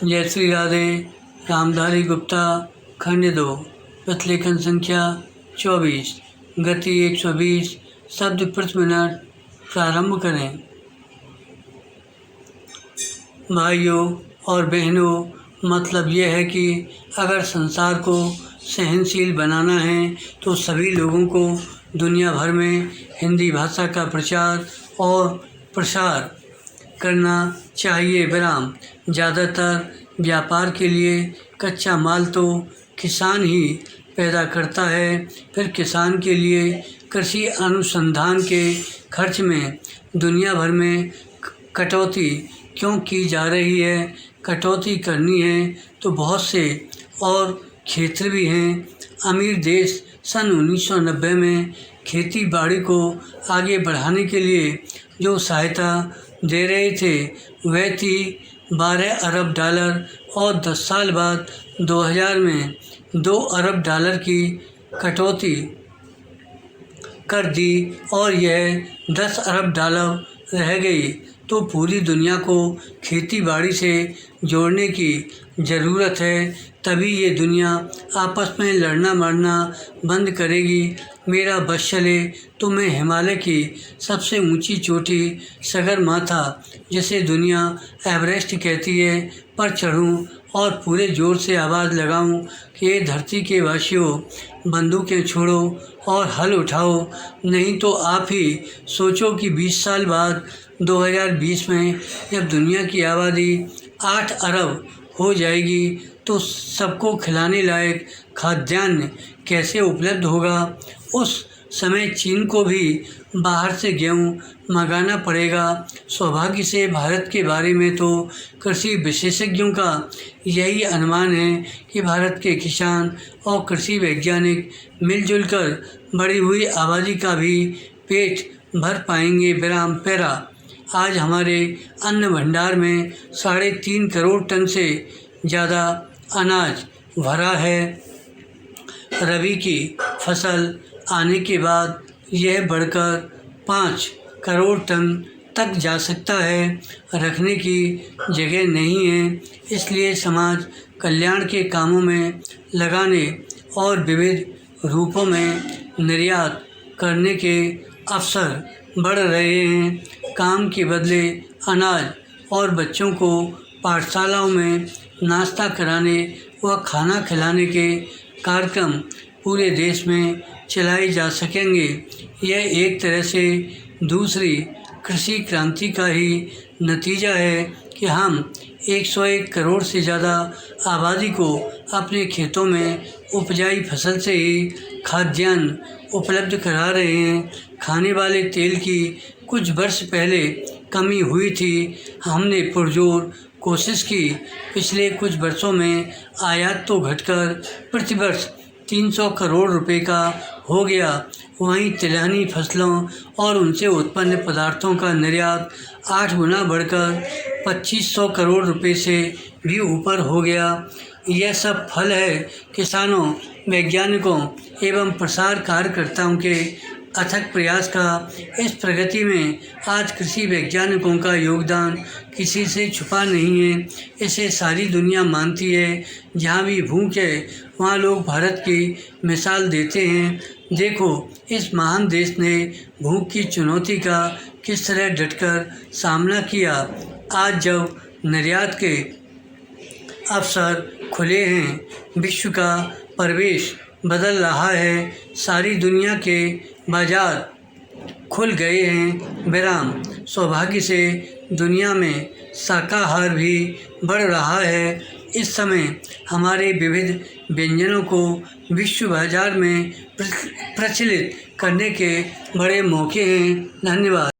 जयश्री राधे, रामधारी गुप्ता, खंड 2, प्रतिलेखन संख्या 24, गति 120 शब्द प्रति मिनट। प्रारंभ करें। भाइयों और बहनों, मतलब यह है कि अगर संसार को सहनशील बनाना है तो सभी लोगों को दुनिया भर में हिंदी भाषा का प्रचार और प्रसार करना चाहिए। विराम। ज़्यादातर व्यापार के लिए कच्चा माल तो किसान ही पैदा करता है, फिर किसान के लिए कृषि अनुसंधान के खर्च में दुनिया भर में कटौती क्यों की जा रही है। कटौती करनी है तो बहुत से और क्षेत्र भी हैं। अमीर देश सन 1990 में खेती बाड़ी को आगे बढ़ाने के लिए जो सहायता दे रहे थे वह थी $12 अरब और 10 साल बाद 2000 में $2 अरब की कटौती कर दी और यह $10 अरब रह गई। तो पूरी दुनिया को खेती बाड़ी से जोड़ने की ज़रूरत है, तभी ये दुनिया आपस में लड़ना मरना बंद करेगी। मेरा बस चले तो मैं हिमालय की सबसे ऊंची चोटी सगरमाथा, जिसे दुनिया एवरेस्ट कहती है, पर चढ़ूं और पूरे जोर से आवाज़ लगाऊं कि ये धरती के वासियों, बंदूकें छोड़ो और हल उठाओ, नहीं तो आप ही सोचो कि 20 साल बाद 2020 में जब दुनिया की आबादी 8 अरब हो जाएगी तो सबको खिलाने लायक खाद्यान्न कैसे उपलब्ध होगा। उस समय चीन को भी बाहर से गेहूँ मंगाना पड़ेगा। सौभाग्य से भारत के बारे में तो कृषि विशेषज्ञों का यही अनुमान है कि भारत के किसान और कृषि वैज्ञानिक मिलजुल कर बढ़ी हुई आबादी का भी पेट भर पाएंगे। विराम। पैरा। आज हमारे अन्न भंडार में 3.5 करोड़ टन से ज़्यादा अनाज भरा है। रबी की फसल आने के बाद यह बढ़कर 5 करोड़ टन तक जा सकता है। रखने की जगह नहीं है, इसलिए समाज कल्याण के कामों में लगाने और विविध रूपों में निर्यात करने के अवसर बढ़ रहे हैं। काम के बदले अनाज और बच्चों को पाठशालाओं में नाश्ता कराने व खाना खिलाने के कार्यक्रम पूरे देश में चलाए जा सकेंगे। यह एक तरह से दूसरी कृषि क्रांति का ही नतीजा है कि हम 101 करोड़ से ज़्यादा आबादी को अपने खेतों में उपजाई फसल से ही खाद्यान्न उपलब्ध करा रहे हैं। खाने वाले तेल की कुछ वर्ष पहले कमी हुई थी। हमने पुरजोर कोशिश की। पिछले कुछ वर्षों में आयात तो घटकर प्रतिवर्ष 300 करोड़ रुपए का हो गया। वहीं तिलहनी फसलों और उनसे उत्पन्न पदार्थों का निर्यात 8 गुना बढ़कर 2500 करोड़ रुपए से भी ऊपर हो गया। यह सब फल है किसानों, वैज्ञानिकों एवं प्रसार कार्यकर्ताओं के अथक प्रयास का। इस प्रगति में आज कृषि वैज्ञानिकों का योगदान किसी से छुपा नहीं है। इसे सारी दुनिया मानती है। जहाँ भी भूख है वहाँ लोग भारत की मिसाल देते हैं। देखो, इस महान देश ने भूख की चुनौती का किस तरह डटकर सामना किया। आज जब निर्यात के अवसर खुले हैं, विश्व का परिवेश बदल रहा है, सारी दुनिया के बाजार खुल गए हैं। विराम। सौभाग्य से दुनिया में शाकाहार भी बढ़ रहा है। इस समय हमारे विविध व्यंजनों को विश्व बाजार में प्रचलित करने के बड़े मौके हैं। धन्यवाद।